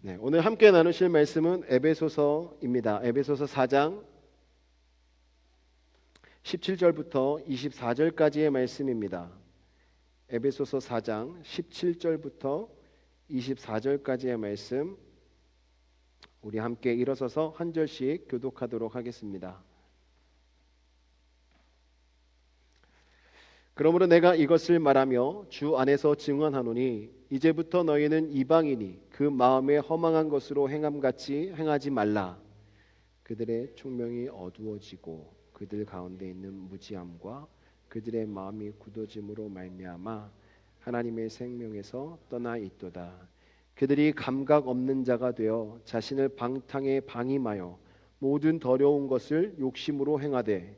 네, 오늘 함께 나누실 말씀은 에베소서입니다. 에베소서 4장 17절부터 24절까지의 말씀입니다. 에베소서 4장 17절부터 24절까지의 말씀, 우리 함께 일어서서 한 절씩 교독하도록 하겠습니다. 그러므로 내가 이것을 말하며 주 안에서 증언하노니 이제부터 너희는 이방인이 그 마음에 허망한 것으로 행함같이 행하지 말라. 그들의 총명이 어두워지고 그들 가운데 있는 무지함과 그들의 마음이 굳어짐으로 말미암아 하나님의 생명에서 떠나 있도다. 그들이 감각 없는 자가 되어 자신을 방탕에 방임하여 모든 더러운 것을 욕심으로 행하되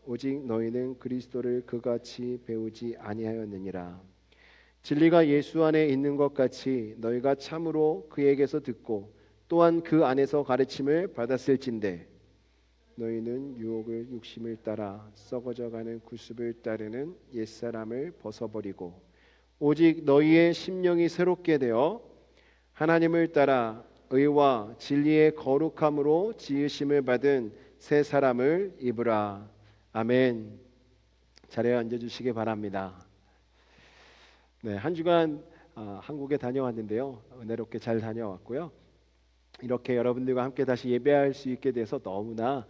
오직 너희는 그리스도를 그같이 배우지 아니하였느니라. 진리가 예수 안에 있는 것 같이 너희가 참으로 그에게서 듣고 또한 그 안에서 가르침을 받았을진대 너희는 유혹을 욕심을 따라 썩어져가는 구습을 따르는 옛사람을 벗어버리고 오직 너희의 심령이 새롭게 되어 하나님을 따라 의와 진리의 거룩함으로 지으심을 받은 새 사람을 입으라. 아멘. 자리에 앉아주시기 바랍니다. 네, 한 주간 한국에 다녀왔는데요, 은혜롭게 잘 다녀왔고요. 이렇게 여러분들과 함께 다시 예배할 수 있게 돼서 너무나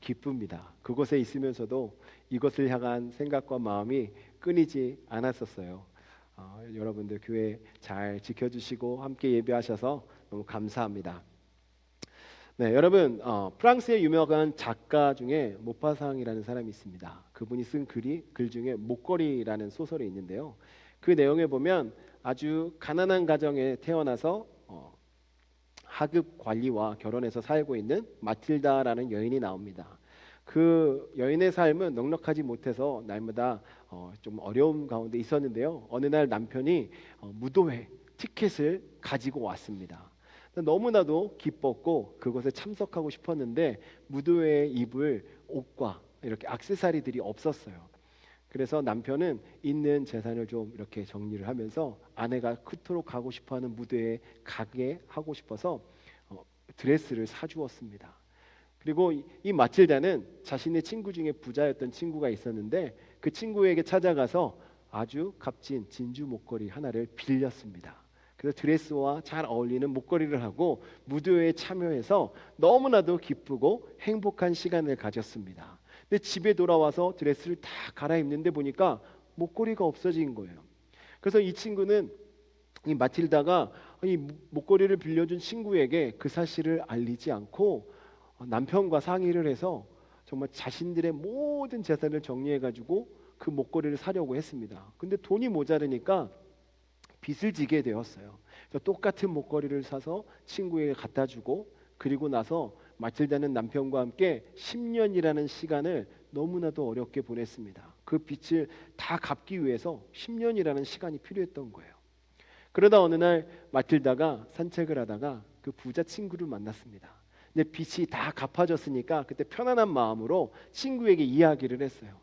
기쁩니다. 그곳에 있으면서도 이것을 향한 생각과 마음이 끊이지 않았었어요. 여러분들 교회 잘 지켜주시고 함께 예배하셔서 너무 감사합니다. 네, 여러분, 프랑스의 유명한 작가 중에 모파상이라는 사람이 있습니다. 그분이 쓴 글 중에 목걸이라는 소설이 있는데요, 그 내용에 보면 아주 가난한 가정에 태어나서 하급 관리와 결혼해서 살고 있는 마틸다라는 여인이 나옵니다. 그 여인의 삶은 넉넉하지 못해서 날마다 좀 어려움 가운데 있었는데요, 어느 날 남편이 무도회 티켓을 가지고 왔습니다. 너무나도 기뻤고 그것에 참석하고 싶었는데 무도회에 입을 옷과 이렇게 액세서리들이 없었어요. 그래서 남편은 있는 재산을 좀 이렇게 정리를 하면서 아내가 그토록 가고 싶어하는 무대에 가게 하고 싶어서 드레스를 사주었습니다. 그리고 이 마틸다는 자신의 친구 중에 부자였던 친구가 있었는데 그 친구에게 찾아가서 아주 값진 진주 목걸이 하나를 빌렸습니다. 그래서 드레스와 잘 어울리는 목걸이를 하고 무도회에 참여해서 너무나도 기쁘고 행복한 시간을 가졌습니다. 근데 집에 돌아와서 드레스를 다 갈아입는데 보니까 목걸이가 없어진 거예요. 그래서 이 친구는, 이 마틸다가 이 목걸이를 빌려준 친구에게 그 사실을 알리지 않고 남편과 상의를 해서 정말 자신들의 모든 재산을 정리해가지고 그 목걸이를 사려고 했습니다. 근데 돈이 모자르니까 빚을 지게 되었어요. 그래서 똑같은 목걸이를 사서 친구에게 갖다 주고, 그리고 나서 마틸다는 남편과 함께 10년이라는 시간을 너무나도 어렵게 보냈습니다. 그 빚을 다 갚기 위해서 10년이라는 시간이 필요했던 거예요. 그러다 어느 날 마틸다가 산책을 하다가 그 부자 친구를 만났습니다. 근데 빚이 다 갚아졌으니까 그때 편안한 마음으로 친구에게 이야기를 했어요.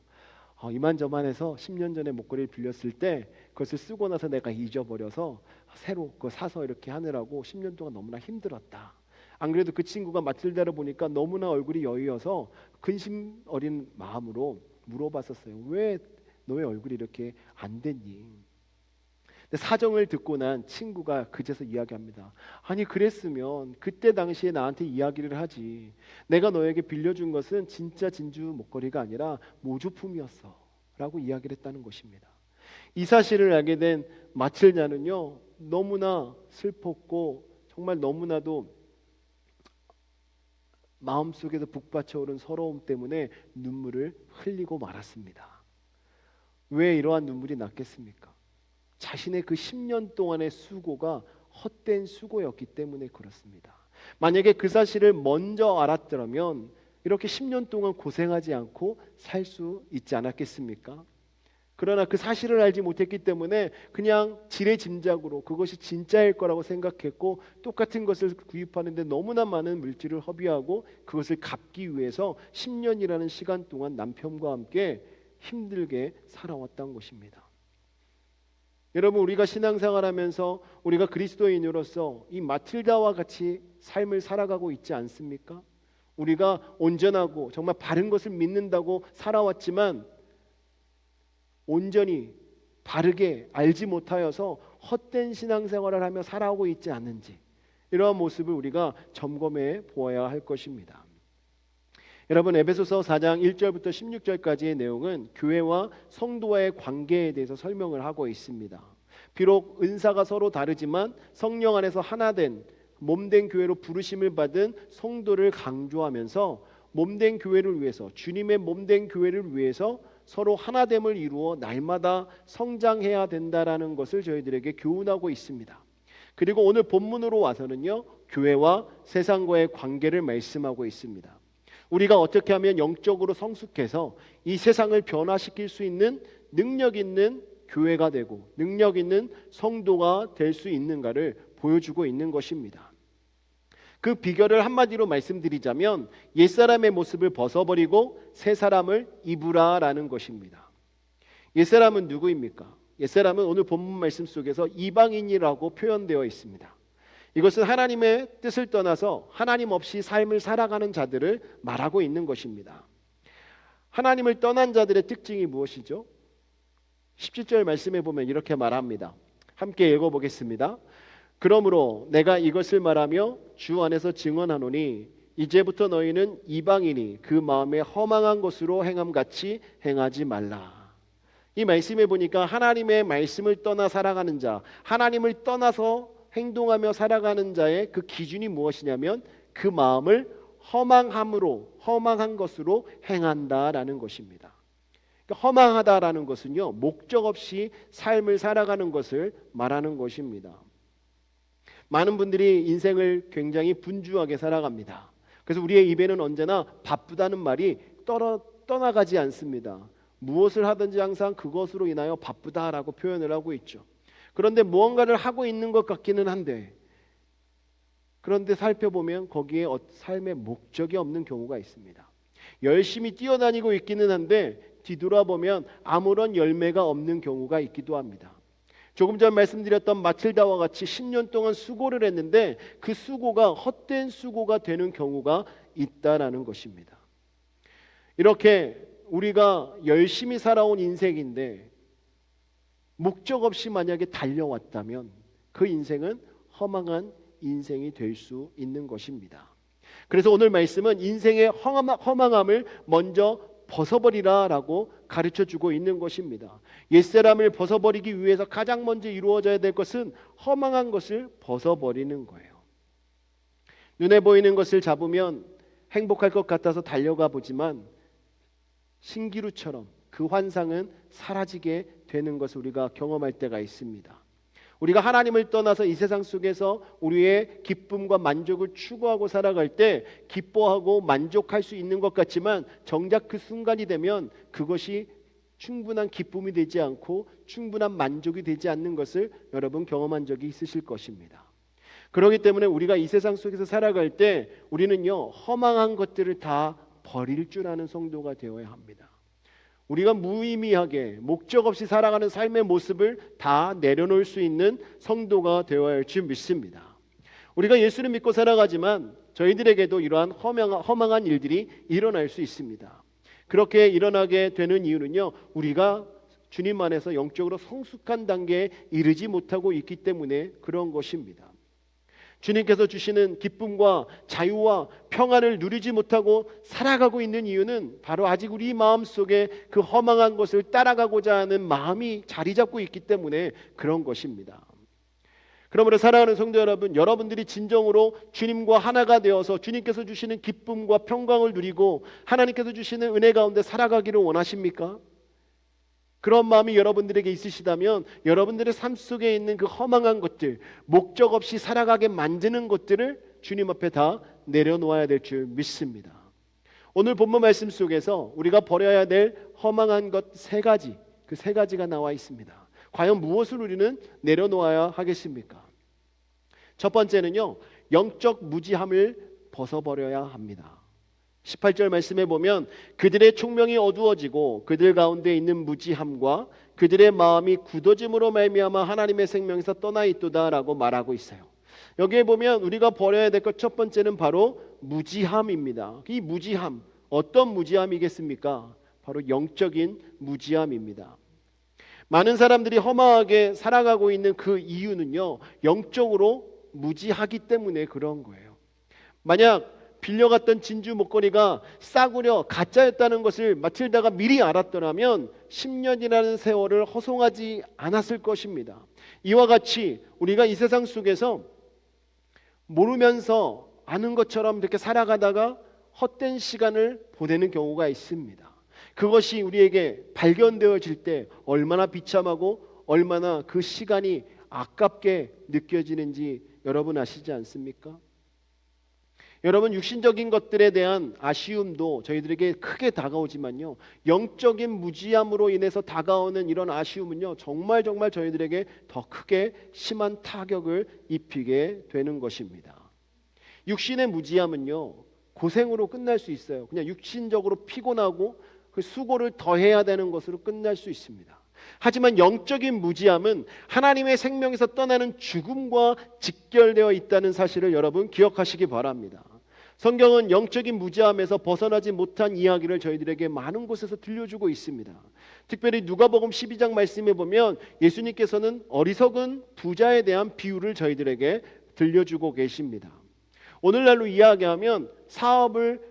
이만저만해서 10년 전에 목걸이를 빌렸을 때 그것을 쓰고 나서 내가 잊어버려서 새로 그거 사서 이렇게 하느라고 10년 동안 너무나 힘들었다. 안 그래도 그 친구가 마틸다를 보니까 너무나 얼굴이 여의어서 근심 어린 마음으로 물어봤었어요. 왜 너의 얼굴이 이렇게 안 됐니? 근데 사정을 듣고 난 친구가 그제서 이야기합니다. 아니, 그랬으면 그때 당시에 나한테 이야기를 하지. 내가 너에게 빌려준 것은 진짜 진주 목걸이가 아니라 모조품이었어 라고 이야기를 했다는 것입니다. 이 사실을 알게 된 마틸다는요, 너무나 슬펐고 정말 너무나도 마음속에서 북받쳐 오른 서러움 때문에 눈물을 흘리고 말았습니다. 왜 이러한 눈물이 났겠습니까? 자신의 그 10년 동안의 수고가 헛된 수고였기 때문에 그렇습니다. 만약에 그 사실을 먼저 알았더라면 이렇게 10년 동안 고생하지 않고 살 수 있지 않았겠습니까? 그러나 그 사실을 알지 못했기 때문에 그냥 지레짐작으로 그것이 진짜일 거라고 생각했고, 똑같은 것을 구입하는데 너무나 많은 물질을 허비하고 그것을 갚기 위해서 10년이라는 시간 동안 남편과 함께 힘들게 살아왔던 것입니다. 여러분, 우리가 신앙생활하면서 우리가 그리스도인으로서 이 마틸다와 같이 삶을 살아가고 있지 않습니까? 우리가 온전하고 정말 바른 것을 믿는다고 살아왔지만 온전히 바르게 알지 못하여서 헛된 신앙생활을 하며 살아오고 있지 않는지, 이러한 모습을 우리가 점검해 보아야 할 것입니다. 여러분, 에베소서 4장 1절부터 16절까지의 내용은 교회와 성도와의 관계에 대해서 설명을 하고 있습니다. 비록 은사가 서로 다르지만 성령 안에서 하나된 몸된 교회로 부르심을 받은 성도를 강조하면서 몸된 교회를 위해서, 주님의 몸된 교회를 위해서 서로 하나됨을 이루어 날마다 성장해야 된다라는 것을 저희들에게 교훈하고 있습니다. 그리고 오늘 본문으로 와서는요, 교회와 세상과의 관계를 말씀하고 있습니다. 우리가 어떻게 하면 영적으로 성숙해서 이 세상을 변화시킬 수 있는 능력 있는 교회가 되고 능력 있는 성도가 될 수 있는가를 보여주고 있는 것입니다. 그 비결을 한마디로 말씀드리자면 옛사람의 모습을 벗어버리고 새 사람을 입으라라는 것입니다. 옛사람은 누구입니까? 옛사람은 오늘 본문 말씀 속에서 이방인이라고 표현되어 있습니다. 이것은 하나님의 뜻을 떠나서 하나님 없이 삶을 살아가는 자들을 말하고 있는 것입니다. 하나님을 떠난 자들의 특징이 무엇이죠? 17절 말씀에 보면 이렇게 말합니다. 함께 읽어보겠습니다. 그러므로 내가 이것을 말하며 주 안에서 증언하노니 이제부터 너희는 이방인이 그 마음에 허망한 것으로 행함같이 행하지 말라. 이 말씀에 보니까 하나님의 말씀을 떠나 살아가는 자, 하나님을 떠나서 행동하며 살아가는 자의 그 기준이 무엇이냐면 그 마음을 허망한 것으로 행한다라는 것입니다. 그러니까 허망하다라는 것은요, 목적 없이 삶을 살아가는 것을 말하는 것입니다. 많은 분들이 인생을 굉장히 분주하게 살아갑니다. 그래서 우리의 입에는 언제나 바쁘다는 말이 떠나가지 않습니다. 무엇을 하든지 항상 그것으로 인하여 바쁘다라고 표현을 하고 있죠. 그런데 무언가를 하고 있는 것 같기는 한데, 그런데 살펴보면 거기에 삶의 목적이 없는 경우가 있습니다. 열심히 뛰어다니고 있기는 한데 뒤돌아보면 아무런 열매가 없는 경우가 있기도 합니다. 조금 전 말씀드렸던 마틸다와 같이 10년 동안 수고를 했는데 그 수고가 헛된 수고가 되는 경우가 있다라는 것입니다. 이렇게 우리가 열심히 살아온 인생인데 목적 없이 만약에 달려왔다면 그 인생은 허망한 인생이 될 수 있는 것입니다. 그래서 오늘 말씀은 인생의 허망함을 먼저 벗어버리라라고 가르쳐주고 있는 것입니다. 옛사람을 벗어버리기 위해서 가장 먼저 이루어져야 될 것은 허망한 것을 벗어버리는 거예요. 눈에 보이는 것을 잡으면 행복할 것 같아서 달려가 보지만 신기루처럼 그 환상은 사라지게 되는 것을 우리가 경험할 때가 있습니다. 우리가 하나님을 떠나서 이 세상 속에서 우리의 기쁨과 만족을 추구하고 살아갈 때 기뻐하고 만족할 수 있는 것 같지만 정작 그 순간이 되면 그것이 충분한 기쁨이 되지 않고 충분한 만족이 되지 않는 것을 여러분 경험한 적이 있으실 것입니다. 그렇기 때문에 우리가 이 세상 속에서 살아갈 때 우리는요, 허망한 것들을 다 버릴 줄 아는 성도가 되어야 합니다. 우리가 무의미하게 목적 없이 살아가는 삶의 모습을 다 내려놓을 수 있는 성도가 되어야 할 줄 믿습니다. 우리가 예수를 믿고 살아가지만 저희들에게도 이러한 허망한 일들이 일어날 수 있습니다. 그렇게 일어나게 되는 이유는요, 우리가 주님 안에서 영적으로 성숙한 단계에 이르지 못하고 있기 때문에 그런 것입니다. 주님께서 주시는 기쁨과 자유와 평안을 누리지 못하고 살아가고 있는 이유는 바로 아직 우리 마음속에 그 허망한 것을 따라가고자 하는 마음이 자리 잡고 있기 때문에 그런 것입니다. 그러므로 사랑하는 성도 여러분, 여러분들이 진정으로 주님과 하나가 되어서 주님께서 주시는 기쁨과 평강을 누리고 하나님께서 주시는 은혜 가운데 살아가기를 원하십니까? 그런 마음이 여러분들에게 있으시다면 여러분들의 삶 속에 있는 그 허망한 것들, 목적 없이 살아가게 만드는 것들을 주님 앞에 다 내려놓아야 될 줄 믿습니다. 오늘 본문 말씀 속에서 우리가 버려야 될 허망한 것 세 가지, 그 세 가지가 나와 있습니다. 과연 무엇을 우리는 내려놓아야 하겠습니까? 첫 번째는요, 영적 무지함을 벗어버려야 합니다. 18절 말씀에 보면 그들의 총명이 어두워지고 그들 가운데 있는 무지함과 그들의 마음이 굳어짐으로 말미암아 하나님의 생명에서 떠나 있도다라고 말하고 있어요. 여기에 보면 우리가 버려야 될 것 첫 번째는 바로 무지함입니다. 이 무지함, 어떤 무지함이겠습니까? 바로 영적인 무지함입니다. 많은 사람들이 허망하게 살아가고 있는 그 이유는요, 영적으로 무지하기 때문에 그런 거예요. 만약 빌려갔던 진주 목걸이가 싸구려 가짜였다는 것을 마틸다가 미리 알았더라면 10년이라는 세월을 허송하지 않았을 것입니다. 이와 같이 우리가 이 세상 속에서 모르면서 아는 것처럼 이렇게 살아가다가 헛된 시간을 보내는 경우가 있습니다. 그것이 우리에게 발견되어질 때 얼마나 비참하고 얼마나 그 시간이 아깝게 느껴지는지 여러분 아시지 않습니까? 여러분, 육신적인 것들에 대한 아쉬움도 저희들에게 크게 다가오지만요, 영적인 무지함으로 인해서 다가오는 이런 아쉬움은요, 정말 저희들에게 더 크게 심한 타격을 입히게 되는 것입니다. 육신의 무지함은요, 고생으로 끝날 수 있어요. 그냥 육신적으로 피곤하고 그 수고를 더 해야 되는 것으로 끝날 수 있습니다. 하지만 영적인 무지함은 하나님의 생명에서 떠나는 죽음과 직결되어 있다는 사실을 여러분 기억하시기 바랍니다. 성경은 영적인 무지함에서 벗어나지 못한 이야기를 저희들에게 많은 곳에서 들려주고 있습니다. 특별히 누가복음 12장 말씀에 보면 예수님께서는 어리석은 부자에 대한 비유를 저희들에게 들려주고 계십니다. 오늘날로 이야기하면 사업을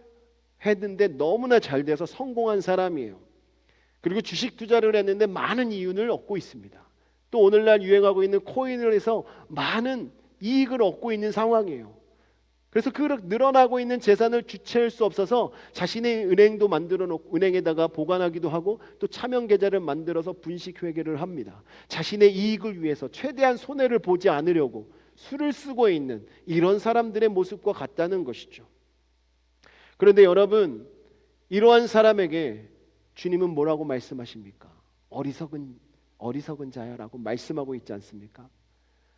했는데 너무나 잘 돼서 성공한 사람이에요. 그리고 주식 투자를 했는데 많은 이윤을 얻고 있습니다. 또 오늘날 유행하고 있는 코인을 해서 많은 이익을 얻고 있는 상황이에요. 그래서 그 늘어나고 있는 재산을 주체할 수 없어서 자신의 은행도 만들어 놓고 은행에다가 보관하기도 하고 또 차명 계좌를 만들어서 분식 회계를 합니다. 자신의 이익을 위해서 최대한 손해를 보지 않으려고 수를 쓰고 있는 이런 사람들의 모습과 같다는 것이죠. 그런데 여러분, 이러한 사람에게 주님은 뭐라고 말씀하십니까? 어리석은 자야라고 말씀하고 있지 않습니까?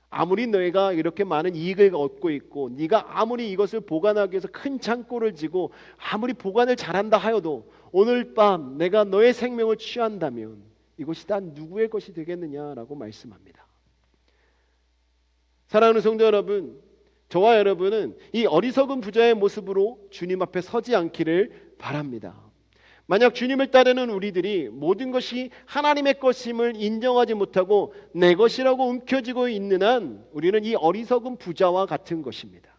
아무리 너희가 이렇게 많은 이익을 얻고 있고 네가 아무리 이것을 보관하기 위해서 큰 창고를 지고 아무리 보관을 잘한다 하여도 오늘 밤 내가 너의 생명을 취한다면 이것이 다 누구의 것이 되겠느냐라고 말씀합니다. 사랑하는 성도 여러분, 저와 여러분은 이 어리석은 부자의 모습으로 주님 앞에 서지 않기를 바랍니다. 만약 주님을 따르는 우리들이 모든 것이 하나님의 것임을 인정하지 못하고 내 것이라고 움켜쥐고 있는 한 우리는 이 어리석은 부자와 같은 것입니다.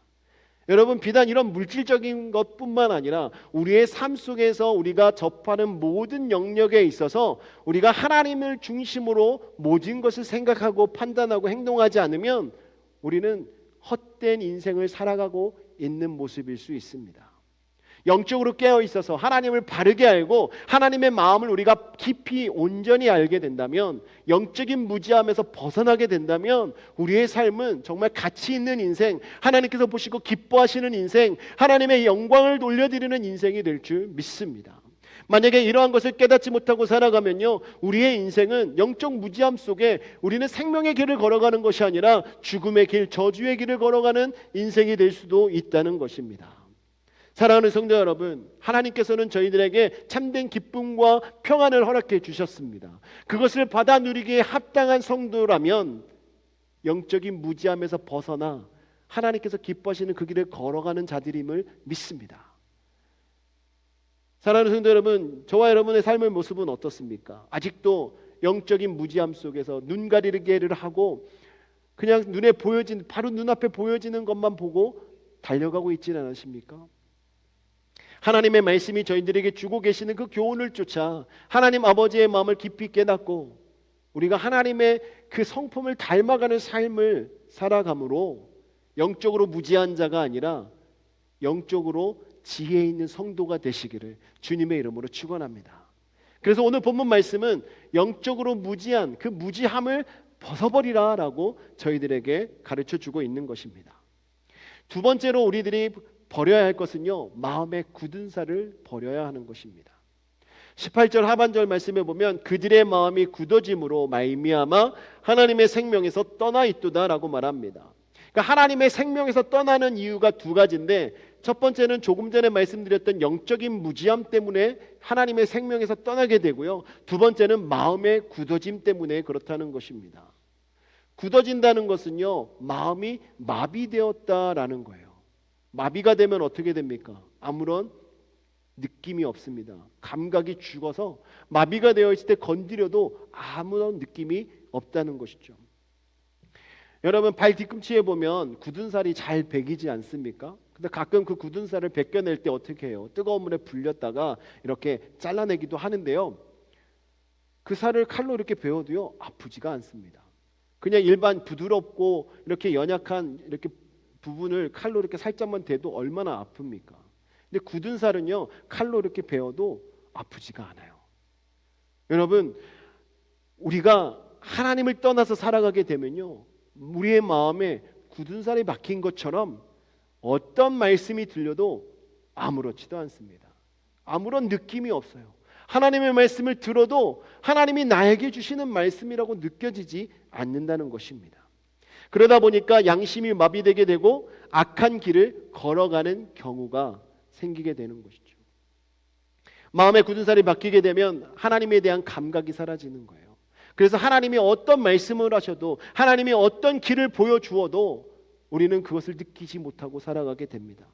여러분, 비단 이런 물질적인 것뿐만 아니라 우리의 삶 속에서 우리가 접하는 모든 영역에 있어서 우리가 하나님을 중심으로 모든 것을 생각하고 판단하고 행동하지 않으면 우리는 헛된 인생을 살아가고 있는 모습일 수 있습니다. 영적으로 깨어 있어서 하나님을 바르게 알고 하나님의 마음을 우리가 깊이 온전히 알게 된다면, 영적인 무지함에서 벗어나게 된다면 우리의 삶은 정말 가치 있는 인생, 하나님께서 보시고 기뻐하시는 인생, 하나님의 영광을 돌려드리는 인생이 될 줄 믿습니다. 만약에 이러한 것을 깨닫지 못하고 살아가면요, 우리의 인생은 영적 무지함 속에 우리는 생명의 길을 걸어가는 것이 아니라 죽음의 길, 저주의 길을 걸어가는 인생이 될 수도 있다는 것입니다. 사랑하는 성도 여러분, 하나님께서는 저희들에게 참된 기쁨과 평안을 허락해 주셨습니다. 그것을 받아 누리기에 합당한 성도라면 영적인 무지함에서 벗어나 하나님께서 기뻐하시는 그 길을 걸어가는 자들임을 믿습니다. 사랑하는 성도 여러분, 저와 여러분의 삶의 모습은 어떻습니까? 아직도 영적인 무지함 속에서 눈 가리개를 하고 그냥 눈에 보여진, 바로 눈앞에 보여지는 것만 보고 달려가고 있지는 않으십니까? 하나님의 말씀이 저희들에게 주고 계시는 그 교훈을 쫓아 하나님 아버지의 마음을 깊이 깨닫고 우리가 하나님의 그 성품을 닮아가는 삶을 살아감으로 영적으로 무지한 자가 아니라 영적으로 지혜 있는 성도가 되시기를 주님의 이름으로 축원합니다. 그래서 오늘 본문 말씀은 영적으로 무지한 그 무지함을 벗어버리라라고 저희들에게 가르쳐주고 있는 것입니다. 두 번째로 우리들이 버려야 할 것은요, 마음의 굳은 살을 버려야 하는 것입니다. 18절 하반절 말씀에 보면 그들의 마음이 굳어짐으로 말미암아 하나님의 생명에서 떠나 있도다라고 말합니다. 그러니까 하나님의 생명에서 떠나는 이유가 두 가지인데 첫 번째는 조금 전에 말씀드렸던 영적인 무지함 때문에 하나님의 생명에서 떠나게 되고요. 두 번째는 마음의 굳어짐 때문에 그렇다는 것입니다. 굳어진다는 것은요, 마음이 마비되었다라는 거예요. 마비가 되면 어떻게 됩니까? 아무런 느낌이 없습니다. 감각이 죽어서 마비가 되어 있을 때 건드려도 아무런 느낌이 없다는 것이죠. 여러분, 발 뒤꿈치에 보면 굳은 살이 잘 배기지 않습니까? 근데 가끔 그 굳은 살을 벗겨낼 때 어떻게 해요? 뜨거운 물에 불렸다가 이렇게 잘라내기도 하는데요. 그 살을 칼로 이렇게 베어도요, 아프지가 않습니다. 그냥 일반 부드럽고 이렇게 연약한 이렇게 부분을 칼로 이렇게 살짝만 대도 얼마나 아픕니까? 근데 굳은 살은요, 칼로 이렇게 베어도 아프지가 않아요. 여러분, 우리가 하나님을 떠나서 살아가게 되면요, 우리의 마음에 굳은 살이 박힌 것처럼 어떤 말씀이 들려도 아무렇지도 않습니다. 아무런 느낌이 없어요. 하나님의 말씀을 들어도 하나님이 나에게 주시는 말씀이라고 느껴지지 않는다는 것입니다. 그러다 보니까 양심이 마비되게 되고 악한 길을 걸어가는 경우가 생기게 되는 것이죠. 마음에 굳은 살이 박히게 되면 하나님에 대한 감각이 사라지는 거예요. 그래서 하나님이 어떤 말씀을 하셔도, 하나님이 어떤 길을 보여주어도 우리는 그것을 느끼지 못하고 살아가게 됩니다.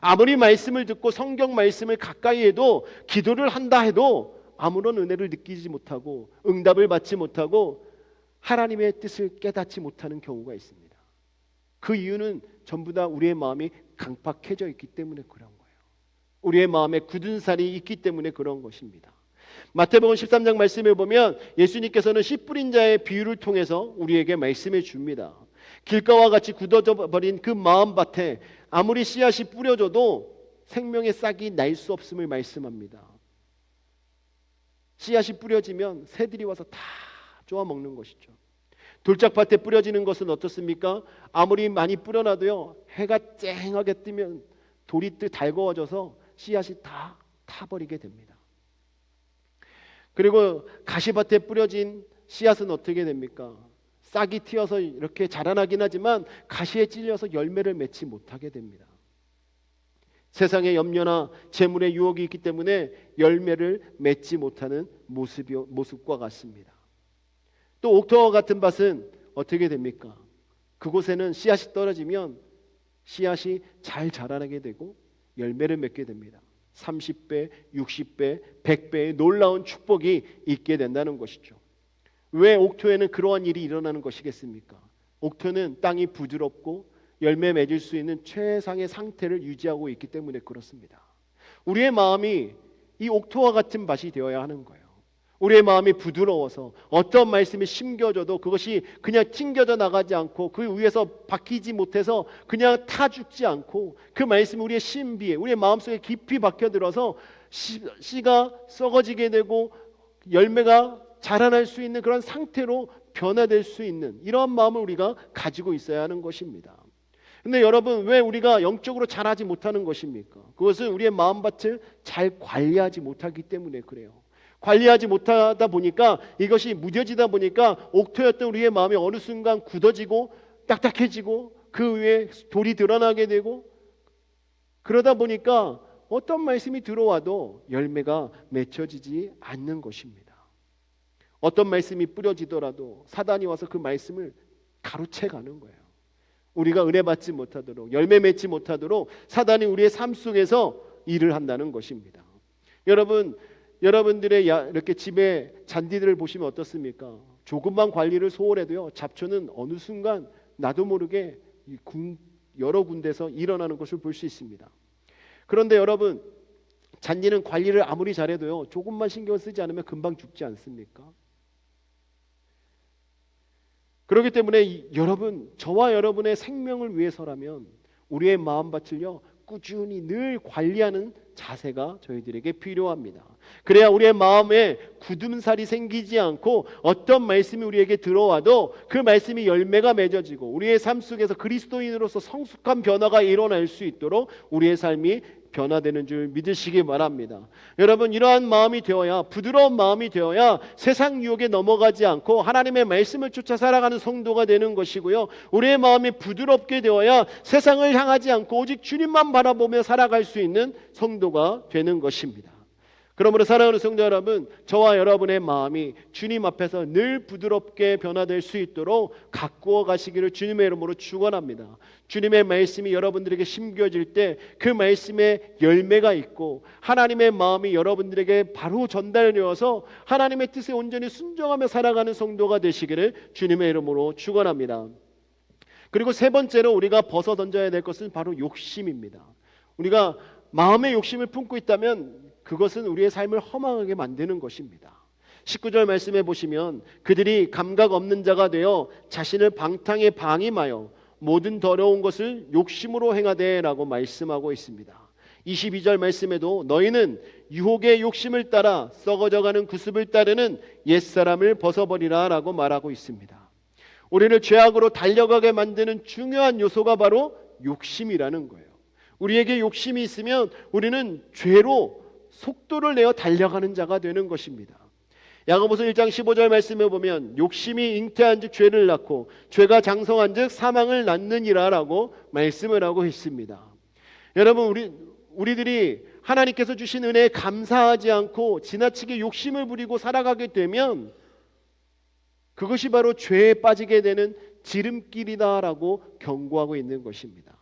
아무리 말씀을 듣고 성경 말씀을 가까이 해도, 기도를 한다 해도 아무런 은혜를 느끼지 못하고 응답을 받지 못하고 하나님의 뜻을 깨닫지 못하는 경우가 있습니다. 그 이유는 전부 다 우리의 마음이 강팍해져 있기 때문에 그런 거예요. 우리의 마음에 굳은 살이 있기 때문에 그런 것입니다. 마태복음 13장 말씀에 보면 예수님께서는 씨 뿌린 자의 비유를 통해서 우리에게 말씀해 줍니다. 길가와 같이 굳어져 버린 그 마음밭에 아무리 씨앗이 뿌려져도 생명의 싹이 날 수 없음을 말씀합니다. 씨앗이 뿌려지면 새들이 와서 다 쪼아 먹는 것이죠. 돌짝밭에 뿌려지는 것은 어떻습니까? 아무리 많이 뿌려놔도요, 해가 쨍하게 뜨면 돌이 달궈져서 씨앗이 다 타버리게 됩니다. 그리고 가시밭에 뿌려진 씨앗은 어떻게 됩니까? 싹이 튀어서 이렇게 자라나긴 하지만 가시에 찔려서 열매를 맺지 못하게 됩니다. 세상의 염려나 재물의 유혹이 있기 때문에 열매를 맺지 못하는 모습과 같습니다. 또 옥토와 같은 밭은 어떻게 됩니까? 그곳에는 씨앗이 떨어지면 씨앗이 잘 자라나게 되고 열매를 맺게 됩니다. 30배, 60배, 100배의 놀라운 축복이 있게 된다는 것이죠. 왜 옥토에는 그러한 일이 일어나는 것이겠습니까? 옥토는 땅이 부드럽고 열매 맺을 수 있는 최상의 상태를 유지하고 있기 때문에 그렇습니다. 우리의 마음이 이 옥토와 같은 밭이 되어야 하는 거예요. 우리의 마음이 부드러워서 어떤 말씀이 심겨져도 그것이 그냥 튕겨져 나가지 않고 그 위에서 박히지 못해서 그냥 타 죽지 않고 그 말씀이 우리의 신비에, 우리의 마음속에 깊이 박혀들어서 씨가 썩어지게 되고 열매가 자라날 수 있는 그런 상태로 변화될 수 있는 이러한 마음을 우리가 가지고 있어야 하는 것입니다. 근데 여러분, 왜 우리가 영적으로 자라지 못하는 것입니까? 그것은 우리의 마음밭을 잘 관리하지 못하기 때문에 그래요. 관리하지 못하다 보니까, 이것이 무뎌지다 보니까 옥토였던 우리의 마음이 어느 순간 굳어지고 딱딱해지고 그 위에 돌이 드러나게 되고, 그러다 보니까 어떤 말씀이 들어와도 열매가 맺혀지지 않는 것입니다. 어떤 말씀이 뿌려지더라도 사단이 와서 그 말씀을 가로채 가는 거예요. 우리가 은혜 받지 못하도록, 열매 맺지 못하도록 사단이 우리의 삶 속에서 일을 한다는 것입니다. 여러분들의 이렇게 집에 잔디들을 보시면 어떻습니까? 조금만 관리를 소홀해도요, 잡초는 어느 순간 나도 모르게 여러 군데서 일어나는 것을 볼 수 있습니다. 그런데 여러분, 잔디는 관리를 아무리 잘해도요, 조금만 신경 쓰지 않으면 금방 죽지 않습니까? 그렇기 때문에 저와 여러분의 생명을 위해서라면 우리의 마음밭을요, 꾸준히 늘 관리하는 자세가 저희들에게 필요합니다. 그래야 우리의 마음에 굳은 살이 생기지 않고 어떤 말씀이 우리에게 들어와도 그 말씀이 열매가 맺어지고 우리의 삶 속에서 그리스도인으로서 성숙한 변화가 일어날 수 있도록 우리의 삶이 변화되는 줄 믿으시기 바랍니다. 여러분, 이러한 마음이 되어야, 부드러운 마음이 되어야 세상 유혹에 넘어가지 않고 하나님의 말씀을 쫓아 살아가는 성도가 되는 것이고요, 우리의 마음이 부드럽게 되어야 세상을 향하지 않고 오직 주님만 바라보며 살아갈 수 있는 성도가 되는 것입니다. 그러므로 사랑하는 성도 여러분, 저와 여러분의 마음이 주님 앞에서 늘 부드럽게 변화될 수 있도록 가꾸어 가시기를 주님의 이름으로 축원합니다. 주님의 말씀이 여러분들에게 심겨질 때 그 말씀에 열매가 있고 하나님의 마음이 여러분들에게 바로 전달되어서 하나님의 뜻에 온전히 순종하며 살아가는 성도가 되시기를 주님의 이름으로 축원합니다. 그리고 세 번째로 우리가 벗어 던져야 될 것은 바로 욕심입니다. 우리가 마음의 욕심을 품고 있다면 그것은 우리의 삶을 허망하게 만드는 것입니다. 19절 말씀해 보시면 그들이 감각 없는 자가 되어 자신을 방탕에 방임하여 모든 더러운 것을 욕심으로 행하되 라고 말씀하고 있습니다. 22절 말씀에도 너희는 유혹의 욕심을 따라 썩어져가는 구습을 따르는 옛사람을 벗어버리라 라고 말하고 있습니다. 우리를 죄악으로 달려가게 만드는 중요한 요소가 바로 욕심이라는 거예요. 우리에게 욕심이 있으면 우리는 죄로 속도를 내어 달려가는 자가 되는 것입니다. 야고보서 1장 15절 말씀에 보면 욕심이 잉태한즉 죄를 낳고 죄가 장성한즉 사망을 낳느니라 라고 말씀을 하고 있습니다. 여러분, 우리들이 하나님께서 주신 은혜에 감사하지 않고 지나치게 욕심을 부리고 살아가게 되면 그것이 바로 죄에 빠지게 되는 지름길이다라고 경고하고 있는 것입니다.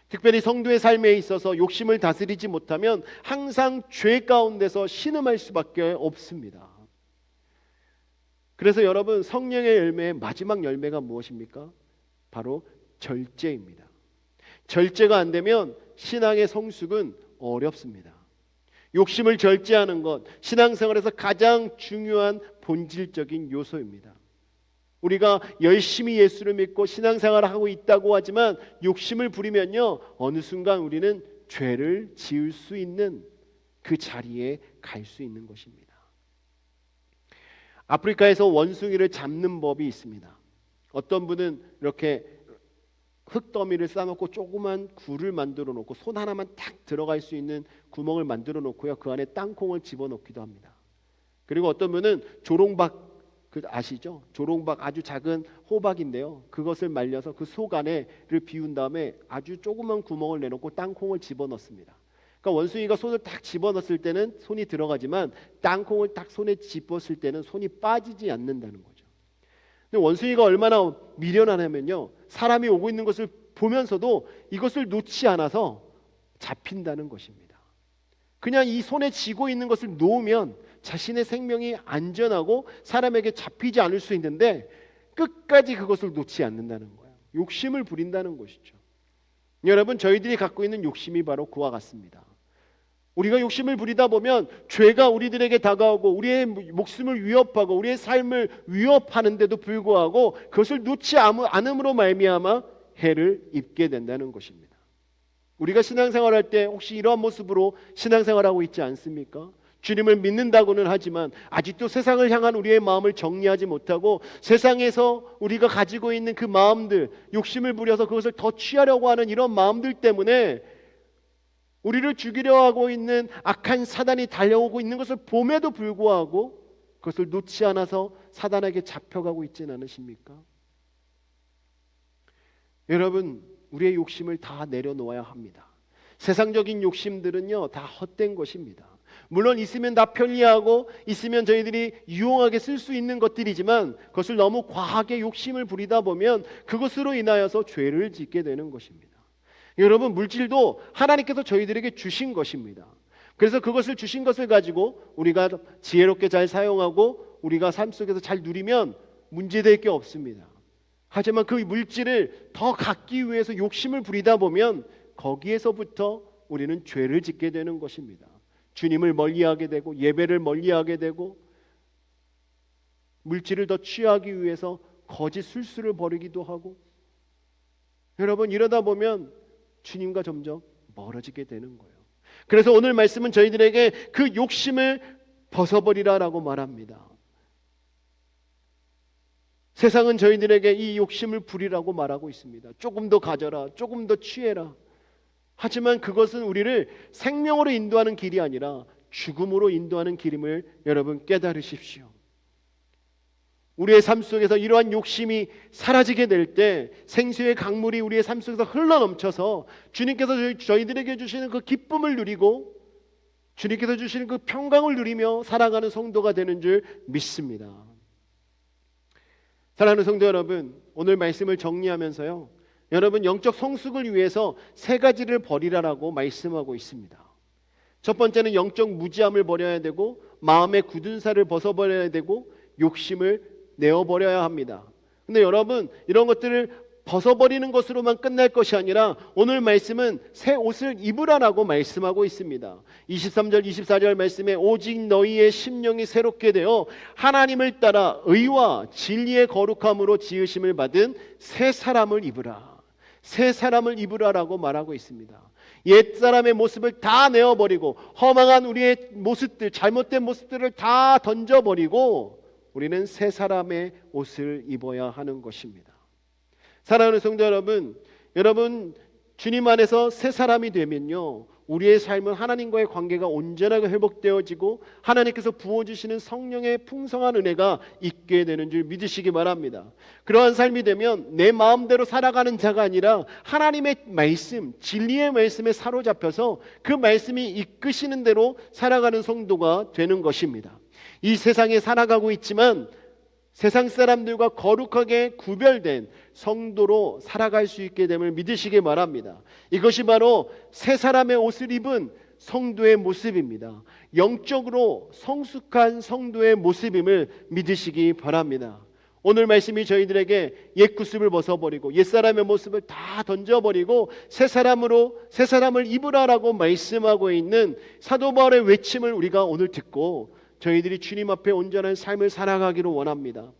특별히 성도의 삶에 있어서 욕심을 다스리지 못하면 항상 죄 가운데서 신음할 수밖에 없습니다. 그래서 여러분, 성령의 열매의 마지막 열매가 무엇입니까? 바로 절제입니다. 절제가 안 되면 신앙의 성숙은 어렵습니다. 욕심을 절제하는 것, 신앙생활에서 가장 중요한 본질적인 요소입니다. 우리가 열심히 예수를 믿고 신앙생활을 하고 있다고 하지만 욕심을 부리면요, 어느 순간 우리는 죄를 지을 수 있는 그 자리에 갈 수 있는 것입니다. 아프리카에서 원숭이를 잡는 법이 있습니다. 어떤 분은 이렇게 흙더미를 쌓아놓고 조그만 굴을 만들어 놓고 손 하나만 딱 들어갈 수 있는 구멍을 만들어 놓고요, 그 안에 땅콩을 집어넣기도 합니다. 그리고 어떤 분은 조롱박, 아시죠? 조롱박, 아주 작은 호박인데요, 그것을 말려서 그 속 안에를 비운 다음에 아주 조그만 구멍을 내놓고 땅콩을 집어넣습니다. 그러니까 원숭이가 손을 딱 집어넣었을 때는 손이 들어가지만 땅콩을 딱 손에 집었을 때는 손이 빠지지 않는다는 거죠. 근데 원숭이가 얼마나 미련하냐면요, 사람이 오고 있는 것을 보면서도 이것을 놓지 않아서 잡힌다는 것입니다. 그냥 이 손에 쥐고 있는 것을 놓으면 자신의 생명이 안전하고 사람에게 잡히지 않을 수 있는데 끝까지 그것을 놓지 않는다는 거예요. 욕심을 부린다는 것이죠. 여러분, 저희들이 갖고 있는 욕심이 바로 그와 같습니다. 우리가 욕심을 부리다 보면 죄가 우리들에게 다가오고 우리의 목숨을 위협하고 우리의 삶을 위협하는데도 불구하고 그것을 놓지 않음으로 말미암아 해를 입게 된다는 것입니다. 우리가 신앙생활할 때 혹시 이러한 모습으로 신앙생활하고 있지 않습니까? 주님을 믿는다고는 하지만 아직도 세상을 향한 우리의 마음을 정리하지 못하고 세상에서 우리가 가지고 있는 그 마음들, 욕심을 부려서 그것을 더 취하려고 하는 이런 마음들 때문에 우리를 죽이려 하고 있는 악한 사단이 달려오고 있는 것을 봄에도 불구하고 그것을 놓지 않아서 사단에게 잡혀가고 있지는 않으십니까? 여러분, 우리의 욕심을 다 내려놓아야 합니다. 세상적인 욕심들은요, 다 헛된 것입니다. 물론 있으면 다 편리하고 있으면 저희들이 유용하게 쓸 수 있는 것들이지만 그것을 너무 과하게 욕심을 부리다 보면 그것으로 인하여서 죄를 짓게 되는 것입니다. 여러분, 물질도 하나님께서 저희들에게 주신 것입니다. 그래서 그것을 주신 것을 가지고 우리가 지혜롭게 잘 사용하고 우리가 삶 속에서 잘 누리면 문제될 게 없습니다. 하지만 그 물질을 더 갖기 위해서 욕심을 부리다 보면 거기에서부터 우리는 죄를 짓게 되는 것입니다. 주님을 멀리하게 되고 예배를 멀리하게 되고 물질을 더 취하기 위해서 거짓 술수를 벌이기도 하고, 여러분, 이러다 보면 주님과 점점 멀어지게 되는 거예요. 그래서 오늘 말씀은 저희들에게 그 욕심을 벗어버리라라고 말합니다. 세상은 저희들에게 이 욕심을 부리라고 말하고 있습니다. 조금 더 가져라, 조금 더 취해라. 하지만 그것은 우리를 생명으로 인도하는 길이 아니라 죽음으로 인도하는 길임을 여러분 깨달으십시오. 우리의 삶 속에서 이러한 욕심이 사라지게 될 때 생수의 강물이 우리의 삶 속에서 흘러넘쳐서 주님께서 저희들에게 주시는 그 기쁨을 누리고 주님께서 주시는 그 평강을 누리며 살아가는 성도가 되는 줄 믿습니다. 사랑하는 성도 여러분, 오늘 말씀을 정리하면서요, 여러분 영적 성숙을 위해서 세 가지를 버리라라고 말씀하고 있습니다. 첫 번째는 영적 무지함을 버려야 되고, 마음의 굳은 살을 벗어버려야 되고, 욕심을 내어버려야 합니다. 근데 여러분, 이런 것들을 벗어버리는 것으로만 끝날 것이 아니라 오늘 말씀은 새 옷을 입으라라고 말씀하고 있습니다. 23절 24절 말씀에 오직 너희의 심령이 새롭게 되어 하나님을 따라 의와 진리의 거룩함으로 지으심을 받은 새 사람을 입으라. 새 사람을 입으라라고 말하고 있습니다. 옛사람의 모습을 다 내어버리고 허망한 우리의 모습들, 잘못된 모습들을 다 던져버리고 우리는 새 사람의 옷을 입어야 하는 것입니다. 사랑하는 성도 여러분, 여러분 주님 안에서 새 사람이 되면요, 우리의 삶은 하나님과의 관계가 온전하게 회복되어지고 하나님께서 부어주시는 성령의 풍성한 은혜가 있게 되는 줄 믿으시기 바랍니다. 그러한 삶이 되면 내 마음대로 살아가는 자가 아니라 하나님의 말씀, 진리의 말씀에 사로잡혀서 그 말씀이 이끄시는 대로 살아가는 성도가 되는 것입니다. 이 세상에 살아가고 있지만 세상 사람들과 거룩하게 구별된 성도로 살아갈 수 있게 됨을 믿으시기 바랍니다. 이것이 바로 새 사람의 옷을 입은 성도의 모습입니다. 영적으로 성숙한 성도의 모습임을 믿으시기 바랍니다. 오늘 말씀이 저희들에게 옛 구습을 벗어버리고 옛사람의 모습을 다 던져버리고 새 사람을 입으라라고 말씀하고 있는 사도 바울의 외침을 우리가 오늘 듣고 저희들이 주님 앞에 온전한 삶을 살아가기를 원합니다.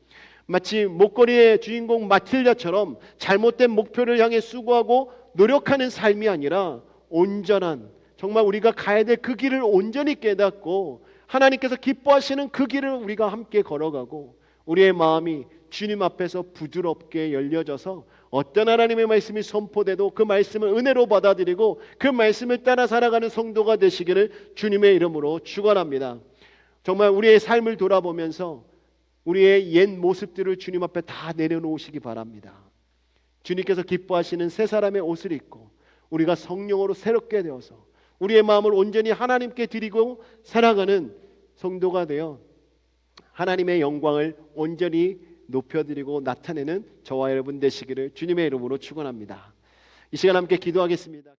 마치 목걸이의 주인공 마틸다처럼 잘못된 목표를 향해 수고하고 노력하는 삶이 아니라 온전한, 정말 우리가 가야 될 그 길을 온전히 깨닫고 하나님께서 기뻐하시는 그 길을 우리가 함께 걸어가고 우리의 마음이 주님 앞에서 부드럽게 열려져서 어떤 하나님의 말씀이 선포돼도 그 말씀을 은혜로 받아들이고 그 말씀을 따라 살아가는 성도가 되시기를 주님의 이름으로 축원합니다. 정말 우리의 삶을 돌아보면서 우리의 옛 모습들을 주님 앞에 다 내려놓으시기 바랍니다. 주님께서 기뻐하시는 새 사람의 옷을 입고 우리가 성령으로 새롭게 되어서 우리의 마음을 온전히 하나님께 드리고 살아가는 성도가 되어 하나님의 영광을 온전히 높여드리고 나타내는 저와 여러분 되시기를 주님의 이름으로 축원합니다. 이 시간 함께 기도하겠습니다.